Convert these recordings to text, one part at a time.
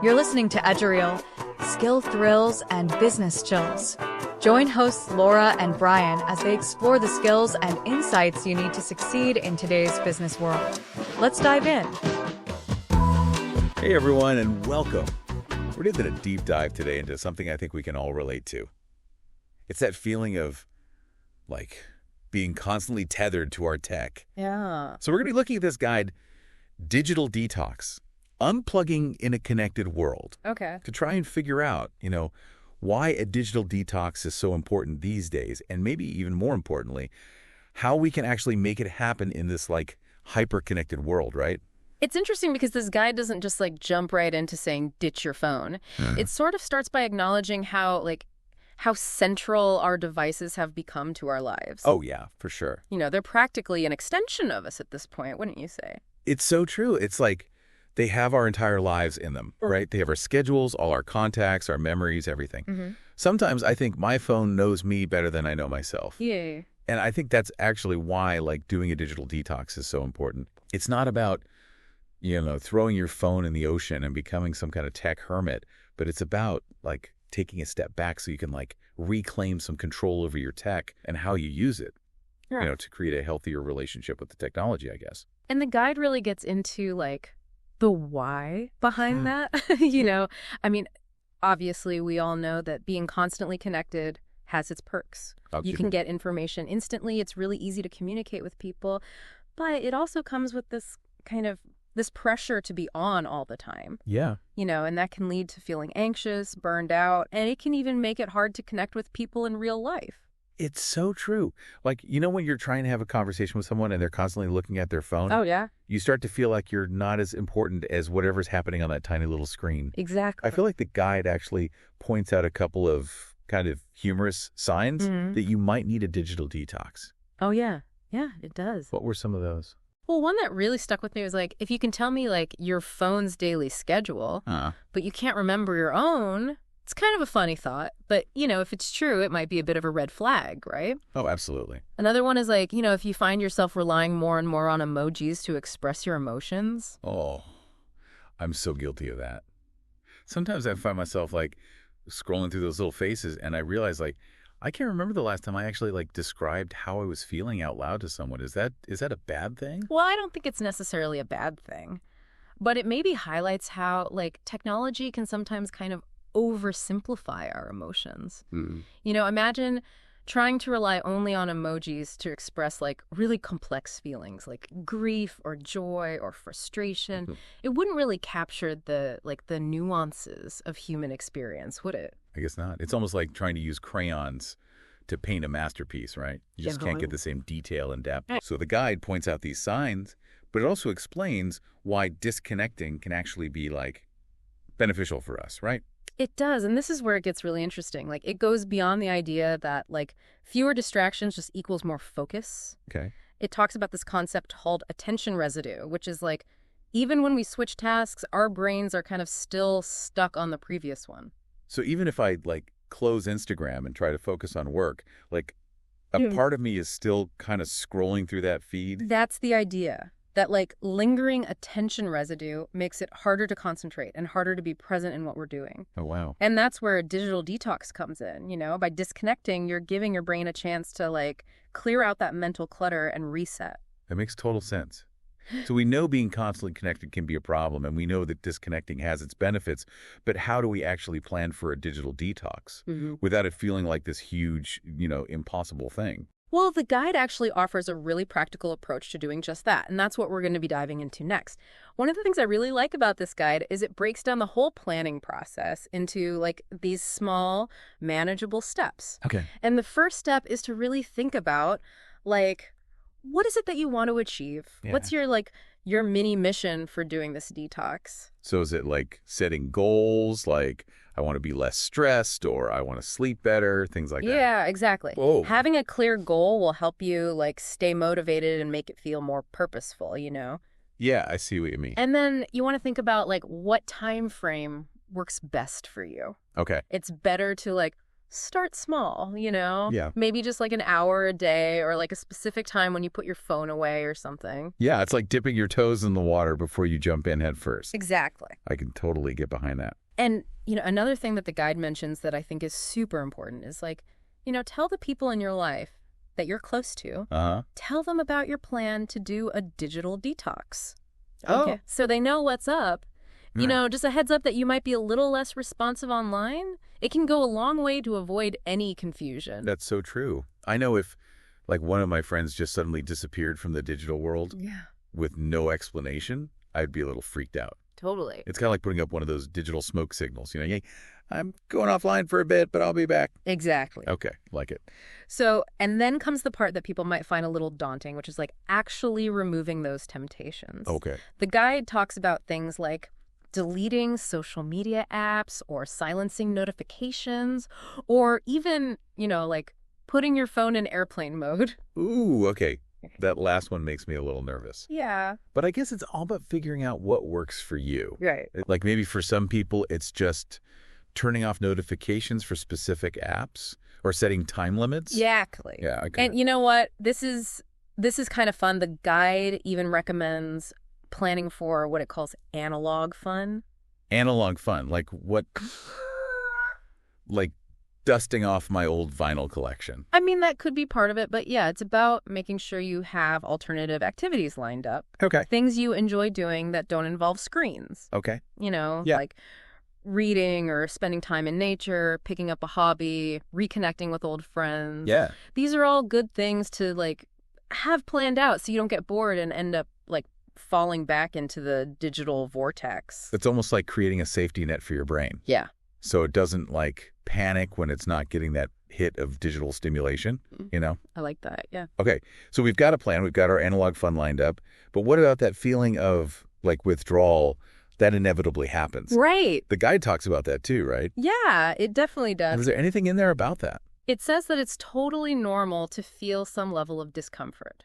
You're listening to Edurial, skill thrills and business chills. Join hosts Laura and Brian as they explore the skills and insights you need to succeed in today's business world. Let's dive in. Hey everyone, and welcome. We're doing a deep dive today into something I think we can all relate to. It's that feeling of, being constantly tethered to our tech. Yeah. So we're going to be looking at this guide, Digital Detox, Unplugging in a Connected World. Okay. To try and figure out, why a digital detox is so important these days, and maybe even more importantly, how we can actually make it happen in this, hyper-connected world, right? It's interesting because this guide doesn't just jump right into saying ditch your phone. It sort of starts by acknowledging how central our devices have become to our lives. Oh yeah, for sure. They're practically an extension of us at this point, wouldn't you say? It's so true. It's like they have our entire lives in them, right? They have our schedules, all our contacts, our memories, everything. Mm-hmm. Sometimes I think my phone knows me better than I know myself. Yeah. And I think that's actually why doing a digital detox is so important. It's not about throwing your phone in the ocean and becoming some kind of tech hermit, but it's about taking a step back so you can reclaim some control over your tech and how you use it, to create a healthier relationship with the technology, I guess. And the guide really gets into the why behind that. Obviously we all know that being constantly connected has its perks. You can get information instantly. It's really easy to communicate with people, but it also comes with this pressure to be on all the time. Yeah. And that can lead to feeling anxious, burned out, and it can even make it hard to connect with people in real life. It's so true. When you're trying to have a conversation with someone and they're constantly looking at their phone. Oh, yeah. You start to feel like you're not as important as whatever's happening on that tiny little screen. Exactly. I feel like the guide actually points out a couple of kind of humorous signs that you might need a digital detox. Oh, yeah. Yeah, it does. What were some of those? Well, one that really stuck with me was if you can tell me your phone's daily schedule, but you can't remember your own, it's kind of a funny thought. But, if it's true, it might be a bit of a red flag, right? Oh, absolutely. Another one is if you find yourself relying more and more on emojis to express your emotions. Oh, I'm so guilty of that. Sometimes I find myself scrolling through those little faces and I realize I can't remember the last time I actually described how I was feeling out loud to someone. Is that a bad thing? Well, I don't think it's necessarily a bad thing, but it maybe highlights how technology can sometimes kind of oversimplify our emotions. Imagine trying to rely only on emojis to express really complex feelings like grief or joy or frustration. It wouldn't really capture the nuances of human experience, would it? I guess not. It's almost like trying to use crayons to paint a masterpiece, right? You just can't get the same detail and depth. So the guide points out these signs, but it also explains why disconnecting can actually be beneficial for us, right? It does, and this is where it gets really interesting. It goes beyond the idea that fewer distractions just equals more focus. Okay. It talks about this concept called attention residue, which is even when we switch tasks, our brains are kind of still stuck on the previous one. So even if I close Instagram and try to focus on work, a part of me is still kind of scrolling through that feed. That's the idea. That lingering attention residue makes it harder to concentrate and harder to be present in what we're doing. Oh, wow. And that's where a digital detox comes in. By disconnecting, you're giving your brain a chance to clear out that mental clutter and reset. That makes total sense. So we know being constantly connected can be a problem, and we know that disconnecting has its benefits, but how do we actually plan for a digital detox without it feeling like this huge, impossible thing? Well, the guide actually offers a really practical approach to doing just that, and that's what we're going to be diving into next. One of the things I really like about this guide is it breaks down the whole planning process into these small, manageable steps. Okay. And the first step is to really think about what is it that you want to achieve? Yeah. What's your mini mission for doing this detox? So is it setting goals, I want to be less stressed or I want to sleep better, things like that? Yeah, exactly. Whoa. Having a clear goal will help you stay motivated and make it feel more purposeful, Yeah, I see what you mean. And then you want to think about what time frame works best for you. Okay. It's better to start small, you know? Yeah. Maybe just like an hour a day or like a specific time when you put your phone away or something. Yeah, it's like dipping your toes in the water before you jump in head first. Exactly. I can totally get behind that. And, you know, another thing that the guide mentions that I think is super important is like, you know, tell the people in your life that you're close to, tell them about your plan to do a digital detox. Okay. So they know what's up. You know, just a heads up that you might be a little less responsive online. It can go a long way to avoid any confusion. That's so true. I know if, like, one of my friends just suddenly disappeared from the digital world with no explanation, I'd be a little freaked out. Totally. It's kind of like putting up one of those digital smoke signals. You know, hey, I'm going offline for a bit, but I'll be back. Exactly. Okay, like it. So, and then comes the part that people might find a little daunting, which is like actually removing those temptations. Okay. The guide talks about things like deleting social media apps or silencing notifications or even, you know, like putting your phone in airplane mode. Ooh, okay. That last one makes me a little nervous. Yeah. But I guess it's all about figuring out what works for you. Right. Like maybe for some people, it's just turning off notifications for specific apps or setting time limits. Exactly. Yeah. Okay. And you know what? This is kind of fun. The guide even recommends planning for what it calls analog fun. Analog fun. Like what? Like dusting off my old vinyl collection. I mean, that could be part of it, but yeah, it's about making sure you have alternative activities lined up. Okay. Things you enjoy doing that don't involve screens. Okay. You know, Yeah. like reading or spending time in nature, picking up a hobby, reconnecting with old friends. Yeah. These are all good things to like have planned out so you don't get bored and end up like falling back into the digital vortex. It's almost like creating a safety net for your brain. Yeah. So it doesn't like panic when it's not getting that hit of digital stimulation, you know? I like that. Yeah. Okay. So we've got a plan. We've got our analog fun lined up. But what about that feeling of like withdrawal that inevitably happens? Right. The guide talks about that too, right? Yeah, it definitely does. Is there anything in there about that? It says that it's totally normal to feel some level of discomfort.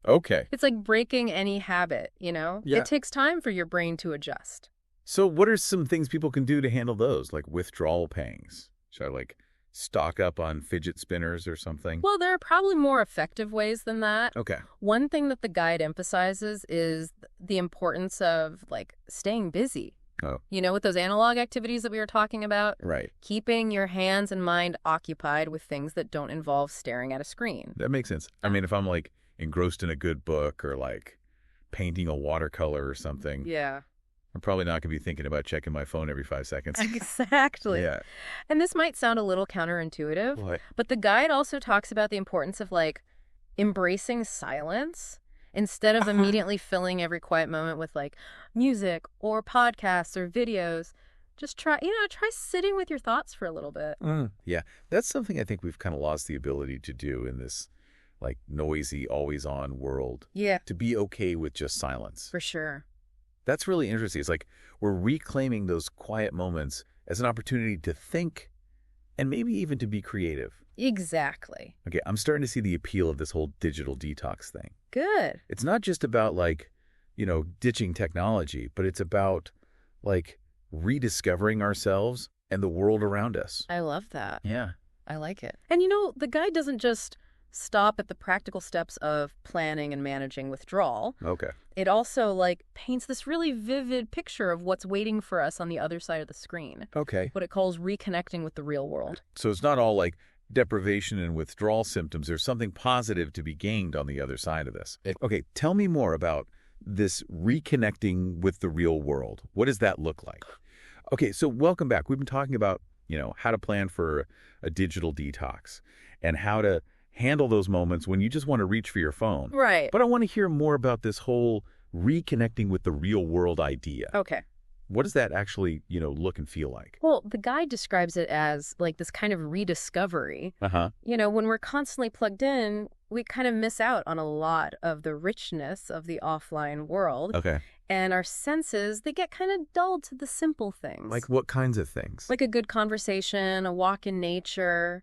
Okay. It's like breaking any habit, you know? Yeah. It takes time for your brain to adjust. So what are some things people can do to handle those, like withdrawal pangs? Should I like stock up on fidget spinners or something? Well, there are probably more effective ways than that. Okay. One thing that the guide emphasizes is the importance of like staying busy. Oh. You know, with those analog activities that we were talking about, Right. keeping your hands and mind occupied with things that don't involve staring at a screen. That makes sense. I mean, if I'm like engrossed in a good book or like painting a watercolor or something, Yeah. I'm probably not going to be thinking about checking my phone every 5 seconds. Exactly. Yeah. And this might sound a little counterintuitive, What? but the guide also talks about the importance of like embracing silence instead of immediately filling every quiet moment with like music or podcasts or videos. Just try sitting with your thoughts for a little bit. Yeah. That's something I think we've kind of lost the ability to do in this like noisy, always on world. Yeah, To be okay with just silence. for sure. That's really interesting. It's like we're reclaiming those quiet moments as an opportunity to think and maybe even to be creative. Exactly. Okay, I'm starting to see the appeal of this whole digital detox thing. Good. It's not just about like, you know, ditching technology, but it's about like rediscovering ourselves and the world around us. I love that. Yeah. I like it. And you know, the guide doesn't just stop at the practical steps of planning and managing withdrawal. Okay. It also like paints this really vivid picture of what's waiting for us on the other side of the screen. Okay. What it calls reconnecting with the real world. So it's not all like deprivation and withdrawal symptoms. There's something positive to be gained on the other side of this. Okay, tell me more about this reconnecting with the real world. What does that look like? Okay, so welcome back. We've been talking about, you know, how to plan for a digital detox and how to handle those moments when you just want to reach for your phone. Right. But I want to hear more about this whole reconnecting with the real world idea. Okay. What does that actually, you know, look and feel like? Well, the guide describes it as like this kind of rediscovery. Uh-huh. You know, when we're constantly plugged in, we kind of miss out on a lot of the richness of the offline world. Okay. And our senses, they get kind of dulled to the simple things. Like what kinds of things? Like a good conversation, a walk in nature,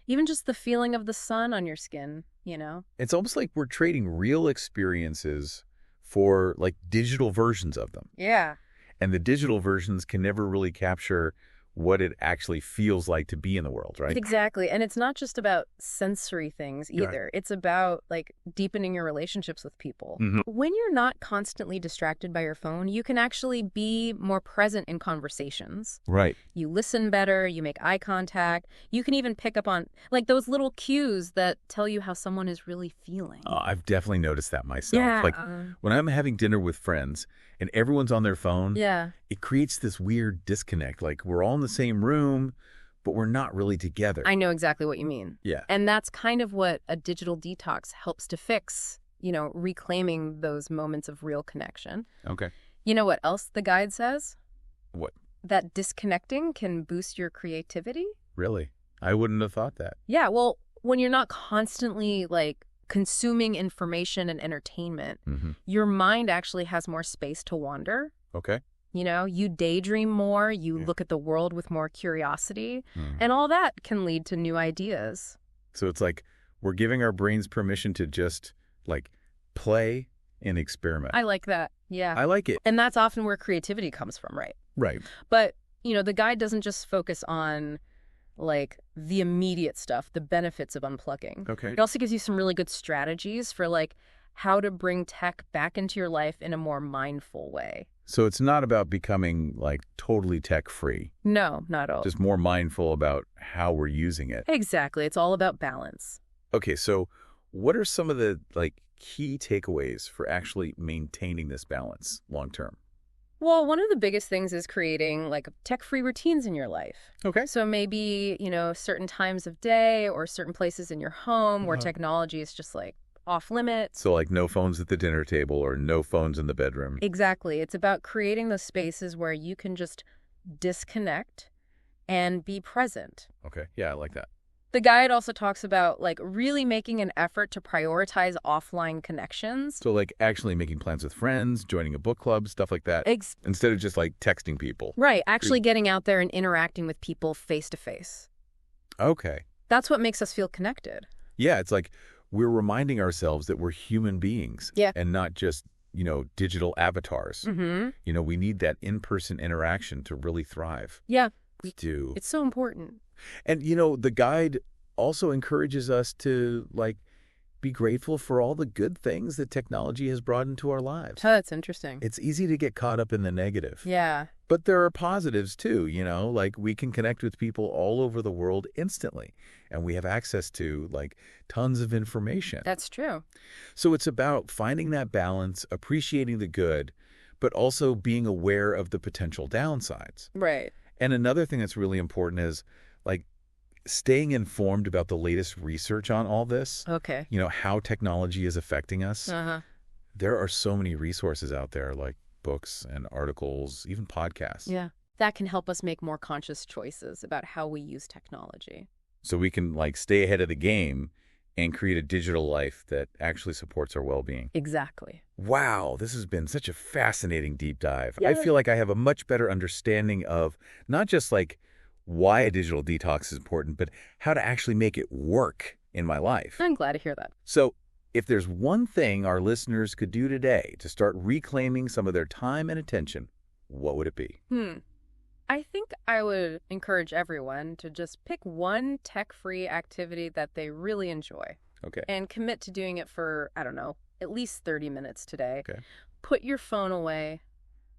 even just the feeling of the sun on your skin, you know? It's almost like we're trading real experiences for like digital versions of them. Yeah. And the digital versions can never really capture what it actually feels like to be in the world, right? Exactly. And it's not just about sensory things either. Right. It's about like deepening your relationships with people. Mhm. When you're not constantly distracted by your phone, you can actually be more present in conversations. Right. You listen better, you make eye contact. You can even pick up on like those little cues that tell you how someone is really feeling. I've definitely noticed that myself. Yeah. Like when I'm having dinner with friends and everyone's on their phone, Yeah. it creates this weird disconnect. Like we're all in the same room, but we're not really together. I know exactly what you mean. Yeah. And that's kind of what a digital detox helps to fix, you know, reclaiming those moments of real connection. Okay. You know what else the guide says? What? That disconnecting can boost your creativity. Really? I wouldn't have thought that. Yeah, well, when you're not constantly like consuming information and entertainment, your mind actually has more space to wander. Okay. You know, you daydream more, you look at the world with more curiosity, and all that can lead to new ideas. So it's like we're giving our brains permission to just like play and experiment. I like that. Yeah. I like it. And that's often where creativity comes from, right? Right. But, you know, the guide doesn't just focus on like the immediate stuff, the benefits of unplugging. Okay. It also gives you some really good strategies for like how to bring tech back into your life in a more mindful way. So it's not about becoming like totally tech free, No, not at all. just more mindful about how we're using it. Exactly. It's all about balance. Okay, so what are some of the like key takeaways for actually maintaining this balance long term? Well, one of the biggest things is creating like tech-free routines in your life. Okay. So maybe, you know, certain times of day or certain places in your home where technology is just like off limits. So like no phones at the dinner table or no phones in the bedroom. Exactly. It's about creating those spaces where you can just disconnect and be present. Okay. Yeah, I like that. The guide also talks about like really making an effort to prioritize offline connections. So like actually making plans with friends, joining a book club, stuff like that. Instead of just like texting people. Right. Actually getting out there and interacting with people face to face. Okay. That's what makes us feel connected. Yeah, it's like we're reminding ourselves that we're human beings. Yeah. And not just, you know, digital avatars. You know, we need that in-person interaction to really thrive. Yeah. We do. It's so important. And, you know, the guide also encourages us to, like, be grateful for all the good things that technology has brought into our lives. Oh, that's interesting. It's easy to get caught up in the negative. Yeah. But there are positives, too, you know, like we can connect with people all over the world instantly. And we have access to, like, tons of information. That's true. So it's about finding that balance, appreciating the good, but also being aware of the potential downsides. Right. And another thing that's really important is, like, staying informed about the latest research on all this. Okay. You know, how technology is affecting us. There are so many resources out there, like books and articles, even podcasts. Yeah. That can help us make more conscious choices about how we use technology. So we can, like, stay ahead of the game and create a digital life that actually supports our well-being. Exactly. Wow, this has been such a fascinating deep dive. Yeah. I feel like I have a much better understanding of not just, like, why a digital detox is important, but how to actually make it work in my life. I'm glad to hear that. So if there's one thing our listeners could do today to start reclaiming some of their time and attention, what would it be? I think I would encourage everyone to just pick one tech-free activity that they really enjoy. Okay. And commit to doing it for, I don't know, at least 30 minutes today. Okay. Put your phone away,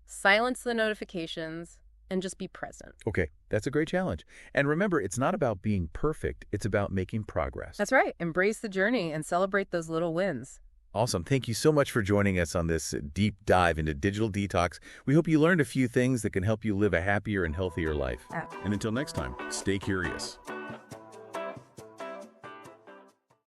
silence the notifications, and just be present. Okay, that's a great challenge. And remember, it's not about being perfect. It's about making progress. That's right. Embrace the journey and celebrate those little wins. Awesome. Thank you so much for joining us on this deep dive into digital detox. We hope you learned a few things that can help you live a happier and healthier life. And until next time, stay curious.